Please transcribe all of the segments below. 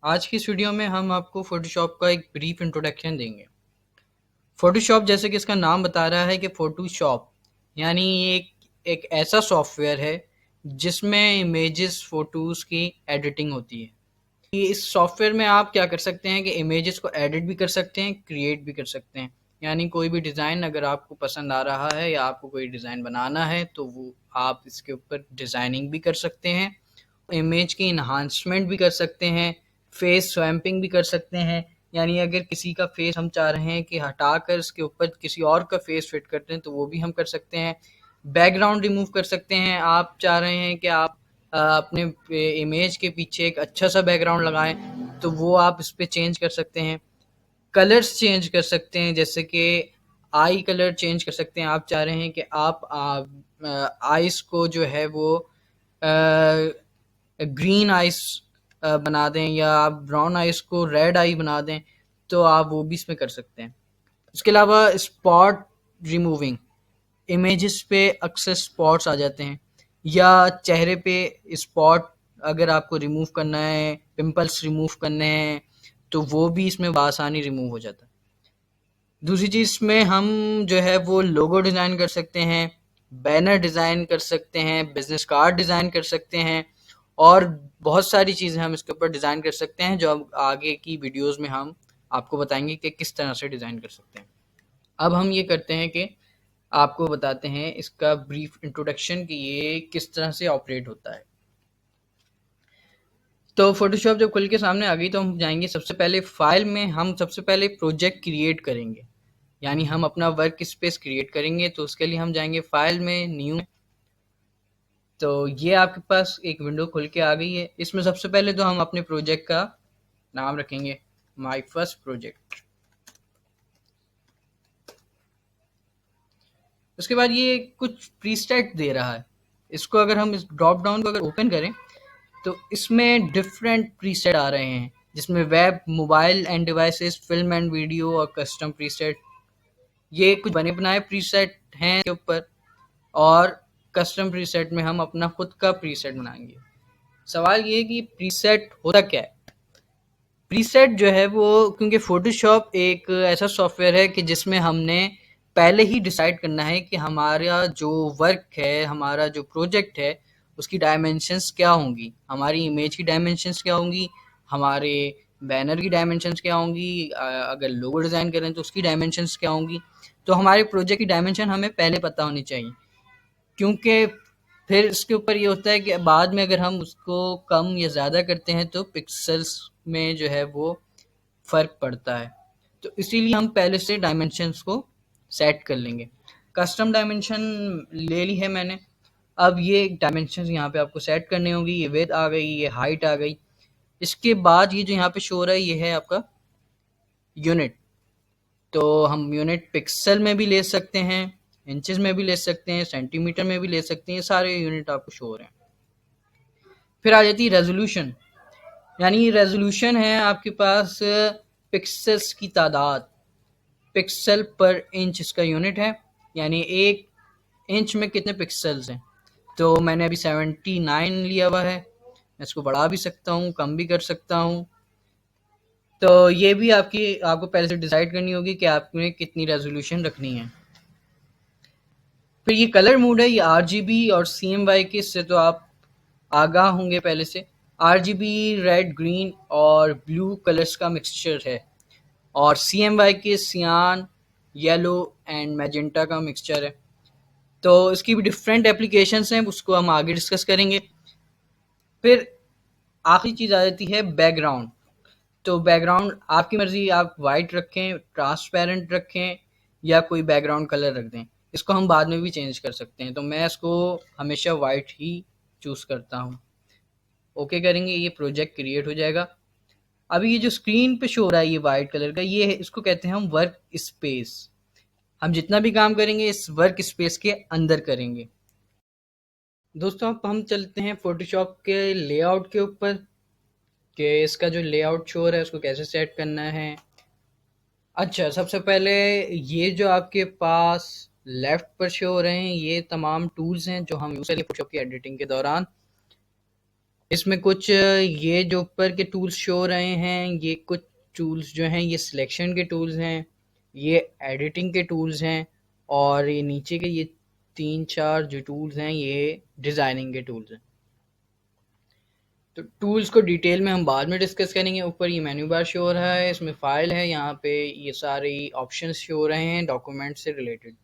आज की इस वीडियो में हम आपको फ़ोटोशॉप का एक ब्रीफ इंट्रोडक्शन देंगे। फ़ोटोशॉप जैसे कि इसका नाम बता रहा है कि फ़ोटोशॉप यानी एक ऐसा सॉफ्टवेयर है जिसमें इमेजेस फ़ोटोज़ की एडिटिंग होती है। ये इस सॉफ्टवेयर में आप क्या कर सकते हैं कि इमेजेस को एडिट भी कर सकते हैं, क्रिएट भी कर सकते हैं। यानी कोई भी डिज़ाइन अगर आपको पसंद आ रहा है या आपको कोई डिज़ाइन बनाना है तो वो आप इसके ऊपर डिज़ाइनिंग भी कर सकते हैं, इमेज की इन्हांसमेंट भी कर सकते हैं, फेस स्वैम्पिंग भी कर सकते हैं। यानी अगर किसी का फेस हम चाह रहे हैं कि हटाकर इसके ऊपर किसी और का फेस फिट करते हैं तो वो भी हम कर सकते हैं। बैकग्राउंड रिमूव कर सकते हैं। आप चाह रहे हैं कि आप अपने इमेज के पीछे एक अच्छा सा बैकग्राउंड लगाएं तो वो आप इस पे चेंज कर सकते हैं। कलर्स चेंज कर सकते हैं, जैसे कि आई कलर चेंज कर सकते हैं। आप चाह रहे हैं कि आप आइस को जो है वो ग्रीन आइस बना दें या आप ब्राउन आइस को रेड आई बना दें तो आप वो भी इसमें कर सकते हैं। इसके अलावा स्पॉट रिमूविंग, इमेजेस पे अक्सर स्पॉट्स आ जाते हैं या चेहरे पे स्पॉट अगर आपको रिमूव करना है, पिंपल्स रिमूव करने हैं तो वो भी इसमें बआसानी रिमूव हो जाता है। दूसरी चीज़ में हम जो है वो लोगो डिज़ाइन कर सकते हैं, बैनर डिज़ाइन कर सकते हैं, बिजनेस कार्ड डिज़ाइन कर सकते हैं और बहुत सारी चीज़ें हम इसके ऊपर डिज़ाइन कर सकते हैं जो अब आगे की वीडियोस में हम आपको बताएंगे कि किस तरह से डिज़ाइन कर सकते हैं। अब हम ये करते हैं कि आपको बताते हैं इसका ब्रीफ इंट्रोडक्शन कि ये किस तरह से ऑपरेट होता है। तो फोटोशॉप जब खुल के सामने आ गई तो हम जाएंगे सबसे पहले फाइल में, हम सबसे पहले प्रोजेक्ट क्रिएट करेंगे यानी हम अपना वर्क स्पेस क्रिएट करेंगे। तो उसके लिए हम जाएंगे फाइल में, न्यू। तो ये आपके पास एक विंडो खुल के आ गई है। इसमें सबसे पहले तो हम अपने प्रोजेक्ट का नाम रखेंगे माय फर्स्ट प्रोजेक्ट। उसके बाद ये कुछ प्रीसेट दे रहा है। इसको अगर हम इस ड्रॉप डाउन को अगर ओपन करें तो इसमें डिफरेंट प्रीसेट आ रहे हैं जिसमें web, mobile end devices, film and video और कस्टम प्रीसेट। ये कुछ बने बनाए प्रीसेट हैं के ऊपर और कस्टम प्रीसेट में हम अपना खुद का प्रीसेट बनाएंगे। सवाल ये है कि प्रीसेट होता क्या है। प्रीसेट जो है वो, क्योंकि फोटोशॉप एक ऐसा सॉफ्टवेयर है कि जिसमें हमने पहले ही डिसाइड करना है कि हमारा जो वर्क है, हमारा जो प्रोजेक्ट है उसकी डायमेंशंस क्या होंगी, हमारी इमेज की डायमेंशंस क्या होंगी, हमारे बैनर की डायमेंशंस क्या होंगी, अगर लोगो डिज़ाइन करें तो उसकी डायमेंशंस क्या होंगी। तो हमारे प्रोजेक्ट की डायमेंशन हमें पहले पता होनी चाहिए, क्योंकि फिर इसके ऊपर ये होता है कि बाद में अगर हम उसको कम या ज़्यादा करते हैं तो पिक्सेल्स में जो है वो फ़र्क पड़ता है। तो इसीलिए हम पहले से डायमेंशंस को सेट कर लेंगे। कस्टम डायमेंशन ले ली है मैंने। अब ये डायमेंशंस यहाँ पे आपको सेट करनी होगी। ये विड्थ आ गई, ये हाइट आ गई। इसके बाद ये जो यहाँ पे शो हो रहा है ये है आपका यूनिट। तो हम यूनिट पिक्सल में भी ले सकते हैं, इंचेस में भी ले सकते हैं, सेंटीमीटर में भी ले सकते हैं। सारे यूनिट आपको शो हो रहे हैं। फिर आ जाती है रेजोल्यूशन, यानी रेजोल्यूशन है आपके पास पिक्सेल्स की तादाद। पिक्सल पर इंच इसका यूनिट है, यानी एक इंच में कितने पिक्सल्स हैं। तो मैंने अभी 79 लिया हुआ है। मैं इसको बढ़ा भी सकता हूँ, कम भी कर सकता हूँ। तो ये भी आपको पहले से डिसाइड करनी होगी कि आपने कितनी रेजोल्यूशन रखनी है। फिर ये कलर मोड है, ये आरजीबी और सीएमवाई के, इससे तो आप आगाह होंगे पहले से। आरजीबी रेड, ग्रीन और ब्लू कलर्स का मिक्सचर है और सीएमवाई के सियान, येलो एंड मैजेंटा का मिक्सचर है। तो इसकी भी डिफरेंट एप्लीकेशंस हैं, उसको हम आगे डिस्कस करेंगे। फिर आखिरी चीज़ आ जाती है बैकग्राउंड। तो बैकग्राउंड आपकी मर्जी, आप वाइट रखें, ट्रांसपेरेंट रखें या कोई बैकग्राउंड कलर रख दें। इसको हम बाद में भी चेंज कर सकते हैं। तो मैं इसको हमेशा वाइट ही चूज़ करता हूँ। ओके करेंगे, ये प्रोजेक्ट क्रिएट हो जाएगा। अभी ये जो स्क्रीन पे शो हो रहा है ये वाइट कलर का, ये है, इसको कहते हैं हम वर्क स्पेस। हम जितना भी काम करेंगे इस वर्क स्पेस के अंदर करेंगे। दोस्तों अब हम चलते हैं फोटोशॉप के लेआउट के ऊपर कि इसका जो लेआउट शो हो रहा है उसको कैसे सेट करना है। अच्छा, सबसे पहले ये जो आपके पास लेफ्ट पर शो हो रहे हैं ये तमाम टूल्स हैं जो हम यूज़ करेंगे फोटोशॉप की एडिटिंग के दौरान। इसमें कुछ ये जो ऊपर के टूल्स शो हो रहे हैं, ये कुछ टूल्स जो हैं ये सिलेक्शन के टूल्स हैं, ये एडिटिंग के टूल्स हैं, और ये नीचे के ये 3-4 जो टूल्स हैं ये डिज़ाइनिंग के टूल्स हैं। तो टूल्स को डिटेल में हम बाद में डिस्कस करेंगे। ऊपर ये मेन्यू बार शो हो रहा है, इसमें फ़ाइल है, यहाँ पे ये सारे ऑप्शंस शो हो रहे हैं डॉक्यूमेंट से रिलेटेड।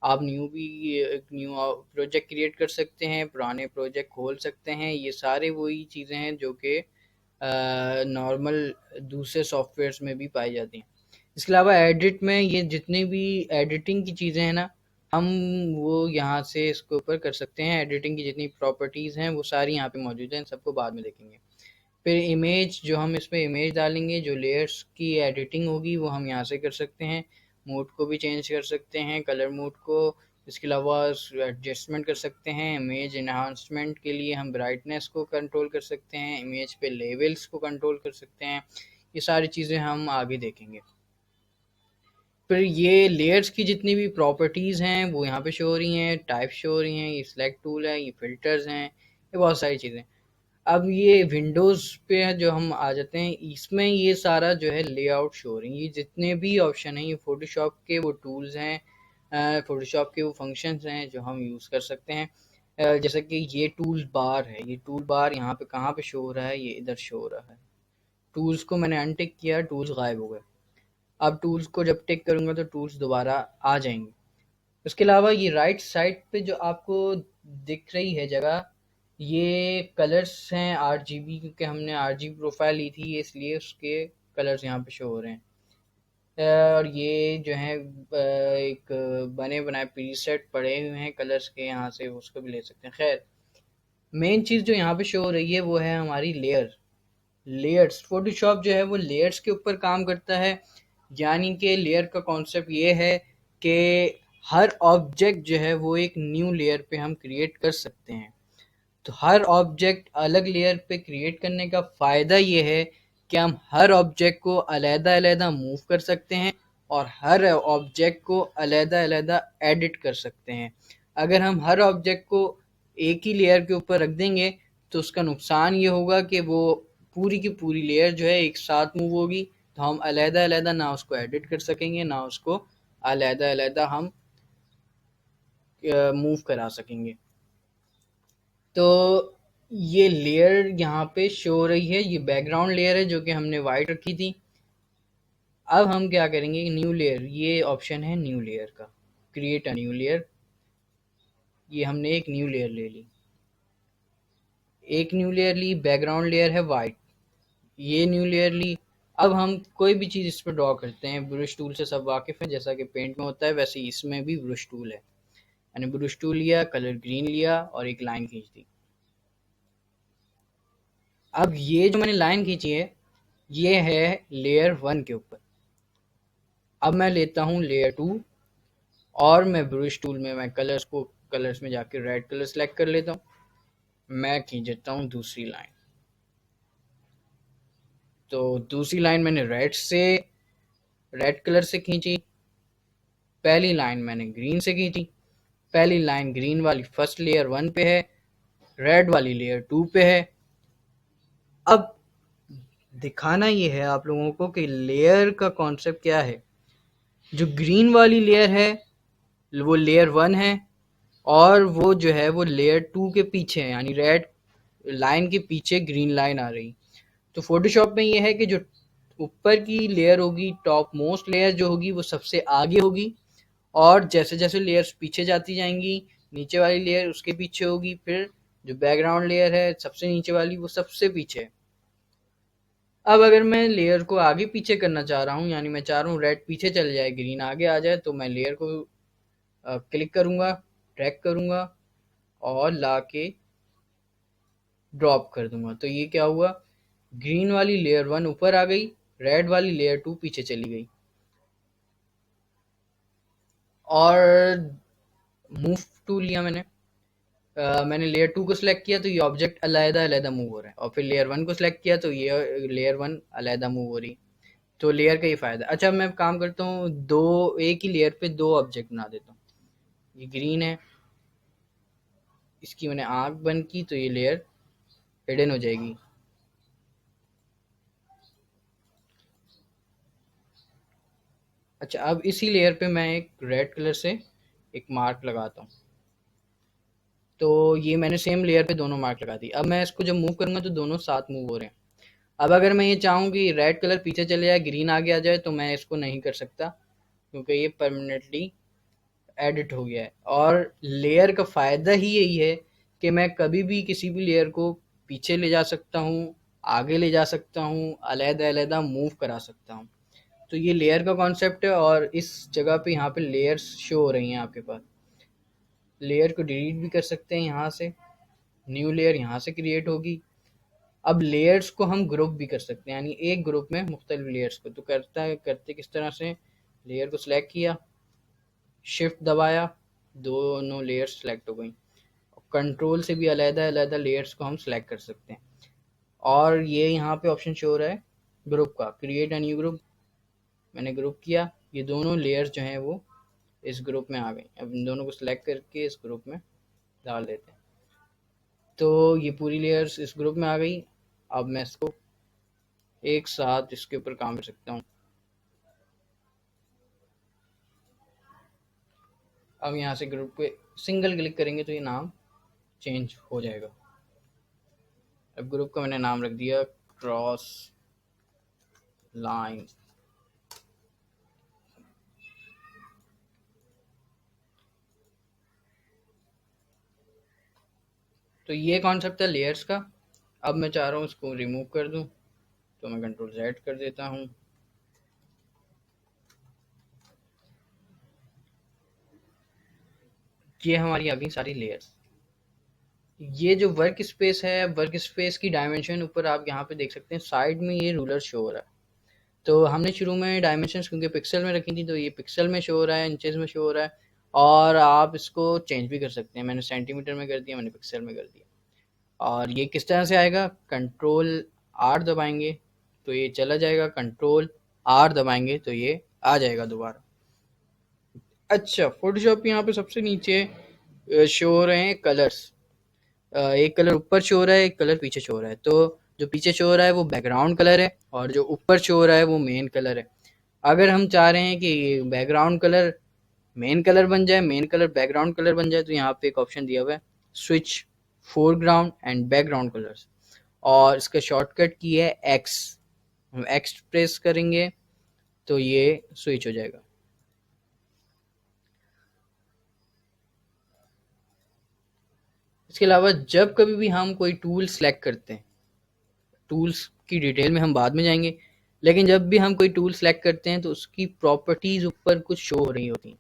आप एक न्यू प्रोजेक्ट क्रिएट कर सकते हैं, पुराने प्रोजेक्ट खोल सकते हैं, ये सारे वही चीज़ें हैं जो कि नॉर्मल दूसरे सॉफ्टवेयर्स में भी पाई जाती हैं। इसके अलावा एडिट में ये जितनी भी एडिटिंग की चीज़ें हैं ना, हम वो यहाँ से इसके ऊपर कर सकते हैं। एडिटिंग की जितनी प्रॉपर्टीज़ हैं वो सारी यहाँ पे मौजूद हैं, इन सबको बाद में देखेंगे। फिर इमेज, जो हम इसमें इमेज डालेंगे, जो लेयर्स की एडिटिंग होगी वो हम यहाँ से कर सकते हैं। मूड को भी चेंज कर सकते हैं, कलर मूड को। इसके अलावा एडजस्टमेंट कर सकते हैं। इमेज इन्हांसमेंट के लिए हम ब्राइटनेस को कंट्रोल कर सकते हैं, इमेज पे लेवल्स को कंट्रोल कर सकते हैं। ये सारी चीज़ें हम आगे देखेंगे। फिर ये लेयर्स की जितनी भी प्रॉपर्टीज़ हैं वो यहाँ पे शो हो रही हैं, टाइप शो हो रही हैं, ये सिलेक्ट टूल है, ये फिल्टर्स हैं, ये बहुत सारी चीज़ें। अब ये विंडोज़ पे है जो हम आ जाते हैं, इसमें ये सारा जो है लेआउट शो हो रही है। ये जितने भी ऑप्शन हैं ये फ़ोटोशॉप के वो टूल्स हैं, फ़ोटोशॉप के वो फंक्शंस हैं जो हम यूज़ कर सकते हैं। जैसे कि ये टूल बार है, ये टूल बार यहाँ पे कहाँ पे शो हो रहा है, ये इधर शो हो रहा है। टूल्स को मैंने अनटिक किया, टूल्स गायब हो गए। अब टूल्स को जब टिक करूँगा तो टूल्स दोबारा आ जाएंगे। उसके अलावा ये राइट साइड पे जो आपको दिख रही है जगह, ये कलर्स हैं आरजीबी, क्योंकि हमने आरजीबी प्रोफाइल ली थी इसलिए उसके कलर्स यहाँ पे शो हो रहे हैं। और ये जो है एक बने बनाए प्रीसेट पड़े हुए हैं कलर्स के, यहाँ से उसको भी ले सकते हैं। खैर, मेन चीज़ जो यहाँ पे शो हो रही है वो है हमारी लेयर्स। फोटोशॉप जो है वो लेयर्स के ऊपर काम करता है। यानी कि लेयर का कॉन्सेप्ट ये है कि हर ऑब्जेक्ट जो है वो एक न्यू लेयर पे हम क्रिएट कर सकते हैं। तो हर ऑब्जेक्ट अलग लेयर पे क्रिएट करने का फ़ायदा ये है कि हम हर ऑब्जेक्ट को अलग-अलग मूव कर सकते हैं और हर ऑब्जेक्ट को अलग-अलग एडिट कर सकते हैं। अगर हम हर ऑब्जेक्ट को एक ही लेयर के ऊपर रख देंगे तो उसका नुकसान ये होगा कि वो पूरी की पूरी लेयर जो है एक साथ मूव होगी, तो हम अलग-अलग ना उसको एडिट कर सकेंगे, ना उसको अलग-अलग हम मूव करा सकेंगे। तो ये लेयर यहाँ पे शो हो रही है, ये बैकग्राउंड लेयर है जो कि हमने वाइट रखी थी। अब हम क्या करेंगे, न्यू लेयर, ये ऑप्शन है न्यू लेयर का, क्रिएट अ न्यू लेयर। ये हमने एक न्यू लेयर ले ली, एक न्यू लेयर ली, बैकग्राउंड लेयर है वाइट, ये न्यू लेयर ली। अब हम कोई भी चीज़ इस पर ड्रॉ करते हैं, ब्रश टूल से सब वाकिफ़ हैं, जैसा कि पेंट में होता है वैसे ही इसमें भी ब्रश टूल है। मैंने ब्रश टूल लिया, कलर ग्रीन लिया और एक लाइन खींच दी। अब ये जो मैंने लाइन खींची है ये है लेयर 1 के ऊपर। अब मैं लेता हूँ लेयर 2 और मैं ब्रश टूल में मैं कलर्स में जाके रेड कलर सेलेक्ट कर लेता हूँ। मैं खींच देता हूँ दूसरी लाइन। तो दूसरी लाइन मैंने रेड कलर से खींची, पहली लाइन मैंने ग्रीन से खींची। पहली लाइन ग्रीन वाली फर्स्ट लेयर 1 पे है, रेड वाली लेयर 2 पे है। अब दिखाना ये है आप लोगों को कि लेयर का कॉन्सेप्ट क्या है। जो ग्रीन वाली लेयर है वो लेयर 1 है और वो जो है वो लेयर 2 के पीछे है, यानी रेड लाइन के पीछे ग्रीन लाइन आ रही। तो फोटोशॉप में ये है कि जो ऊपर की लेयर होगी, टॉप मोस्ट लेयर जो होगी वो सबसे आगे होगी, और जैसे जैसे लेयर्स पीछे जाती जाएंगी नीचे वाली लेयर उसके पीछे होगी, फिर जो बैकग्राउंड लेयर है सबसे नीचे वाली वो सबसे पीछे है। अब अगर मैं लेयर को आगे पीछे करना चाह रहा हूँ, यानी मैं चाह रहा हूँ रेड पीछे चल जाए ग्रीन आगे आ जाए, तो मैं लेयर को क्लिक करूँगा, ड्रैग करूँगा और ला के ड्रॉप कर दूंगा। तो ये क्या हुआ, ग्रीन वाली लेयर 1 ऊपर आ गई, रेड वाली लेयर 2 पीछे चली गई। और मूव टूल लिया मैंने लेयर 2 को सिलेक्ट किया तो ये ऑब्जेक्ट अलग-अलग मूव हो रहा है, और फिर लेयर 1 को सिलेक्ट किया तो ये लेयर 1 अलग मूव हो रही। तो लेयर का ये फ़ायदा। अच्छा, मैं काम करता हूँ, एक ही लेयर पे दो ऑब्जेक्ट बना देता हूँ। ये ग्रीन है, इसकी मैंने आँख बंद की तो ये लेयर हिडन हो जाएगी। अच्छा, अब इसी लेयर पे मैं एक रेड कलर से एक मार्क लगाता हूँ। तो ये मैंने सेम लेयर पे दोनों मार्क लगा दी। अब मैं इसको जब मूव करूंगा तो दोनों साथ मूव हो रहे हैं। अब अगर मैं ये चाहूँ कि रेड कलर पीछे चले जाए, ग्रीन आगे आ जाए, तो मैं इसको नहीं कर सकता, क्योंकि ये परमानेंटली एडिट हो गया है। और लेयर का फ़ायदा ही यही है कि मैं कभी भी किसी भी लेयर को पीछे ले जा सकता हूँ, आगे ले जा सकता हूँ, अलग-अलग मूव करा सकता हूँ। तो ये लेयर का कॉन्सेप्ट है, और इस जगह पे यहाँ पे लेयर्स शो हो रही हैं आपके पास। लेयर को डिलीट भी कर सकते हैं यहाँ से, न्यू लेयर यहाँ से क्रिएट होगी। अब लेयर्स को हम ग्रुप भी कर सकते हैं, यानी एक ग्रुप में मुख्तलिफ लेयर्स को। तो करते किस तरह से, लेयर को सिलेक्ट किया, शिफ्ट दबाया, दोनों लेयर्स सेलेक्ट हो गई। कंट्रोल से भी अलग-अलग लेयर्स को हम सेलेक्ट कर सकते हैं। और ये यहाँ पे ऑप्शन शो हो रहा है ग्रुप का, क्रिएट अ न्यू ग्रुप। मैंने ग्रुप किया, ये दोनों लेयर्स जो हैं वो इस ग्रुप में आ गई। अब इन दोनों को सिलेक्ट करके इस ग्रुप में डाल देते हैं। तो ये पूरी लेयर्स इस ग्रुप में आ गई। अब मैं इसको एक साथ इसके ऊपर काम कर सकता हूँ। अब यहाँ से ग्रुप पे सिंगल क्लिक करेंगे तो ये नाम चेंज हो जाएगा। अब ग्रुप का मैंने नाम रख दिया क्रॉस लाइन। तो ये कॉन्सेप्ट है लेयर्स का। अब मैं चाह रहा हूँ इसको रिमूव कर दूँ, तो मैं कंट्रोल Z कर देता हूँ। ये हमारी आ गई सारी लेयर्स। ये जो वर्क स्पेस है, वर्क स्पेस की डायमेंशन ऊपर आप यहाँ पे देख सकते हैं, साइड में ये रूलर शो हो रहा है। तो हमने शुरू में डायमेंशंस क्योंकि पिक्सल में रखी थी, तो ये पिक्सल में शो हो रहा है, इंचेस में शो हो रहा है। और आप इसको चेंज भी कर सकते हैं। मैंने सेंटीमीटर में कर दिया, मैंने पिक्सल में कर दिया। और ये किस तरह से आएगा, कंट्रोल R दबाएंगे तो ये चला जाएगा, कंट्रोल R दबाएंगे तो ये आ जाएगा दोबारा। अच्छा, फोटोशॉप यहाँ पे सबसे नीचे शो हो रहे हैं कलर्स। एक कलर ऊपर शो हो रहा है, एक कलर पीछे शो हो रहा है। तो जो पीछे शो हो रहा है वो बैकग्राउंड कलर है, और जो ऊपर शो हो रहा है वो मेन कलर है। अगर हम चाह रहे हैं कि बैकग्राउंड कलर मेन कलर बन जाए, मेन कलर बैकग्राउंड कलर बन जाए, तो यहाँ पे एक ऑप्शन दिया हुआ है switch foreground and background colours, और इसका शॉर्टकट की है एक्स। हम एक्स प्रेस करेंगे तो ये स्विच हो जाएगा। इसके अलावा जब कभी भी हम कोई टूल सेलेक्ट करते हैं, टूल्स की डिटेल में हम बाद में जाएंगे, लेकिन जब भी हम कोई टूल सेलेक्ट करते हैं तो उसकी प्रॉपर्टीज ऊपर कुछ शो हो रही होती हैं।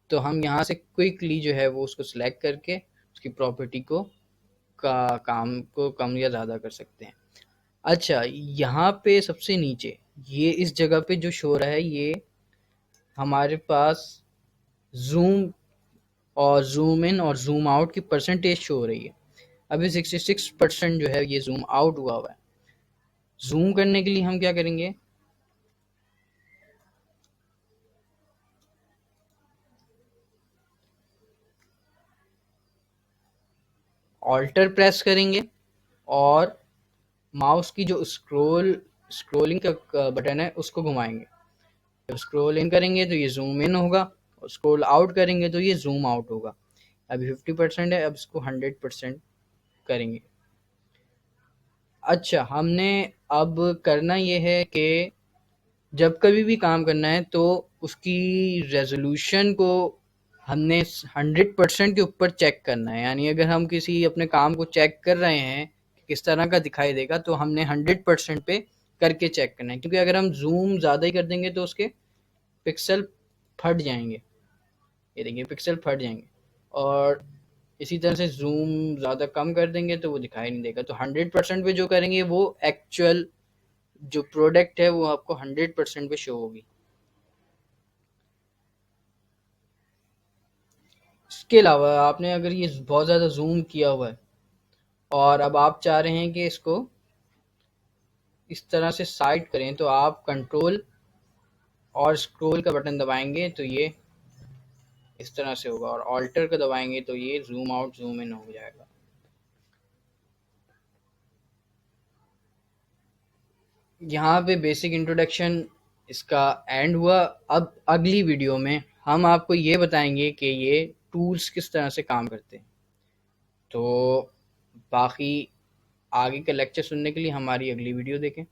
तो हम यहाँ से क्विकली जो है वो उसको सिलेक्ट करके उसकी प्रॉपर्टी को काम को कम या ज़्यादा कर सकते हैं। अच्छा, यहाँ पे सबसे नीचे ये इस जगह पे जो शो रहा है, ये हमारे पास जूम और जूम इन और जूम आउट की परसेंटेज शो हो रही है। अभी 66% जो है ये जूम आउट हुआ हुआ है। जूम करने के लिए हम क्या करेंगे, ऑल्टर प्रेस करेंगे और माउस की जो स्क्रोलिंग का बटन है उसको घुमाएंगे। जब स्क्रॉल इन करेंगे तो ये जूम इन होगा, और स्क्रॉल आउट करेंगे तो ये जूम आउट होगा। अभी 50% है, अब इसको 100% करेंगे। अच्छा, हमने अब करना ये है कि जब कभी भी काम करना है तो उसकी रेजोल्यूशन को हमने 100% के ऊपर चेक करना है। यानी अगर हम किसी अपने काम को चेक कर रहे हैं कि किस तरह का दिखाई देगा, तो हमने 100% पे करके चेक करना है, क्योंकि अगर हम जूम ज़्यादा ही कर देंगे तो उसके पिक्सल फट जाएंगे। ये देखिए पिक्सल फट जाएंगे। और इसी तरह से जूम ज़्यादा कम कर देंगे तो वो दिखाई नहीं देगा। तो 100% पे जो करेंगे वो एक्चुअल जो प्रोडक्ट है वो आपको 100% पे शो होगी। इसके अलावा आपने अगर ये बहुत ज़्यादा जूम किया हुआ है और अब आप चाह रहे हैं कि इसको इस तरह से साइड करें, तो आप कंट्रोल और स्क्रॉल का बटन दबाएंगे तो ये इस तरह से होगा, और ऑल्टर का दबाएंगे तो ये जूम आउट जूम इन हो जाएगा। यहाँ पे बेसिक इंट्रोडक्शन इसका एंड हुआ। अब अगली वीडियो में हम आपको ये बताएंगे कि ये टूल्स किस तरह से काम करते हैं। तो बाकी आगे के लेक्चर सुनने के लिए हमारी अगली वीडियो देखें।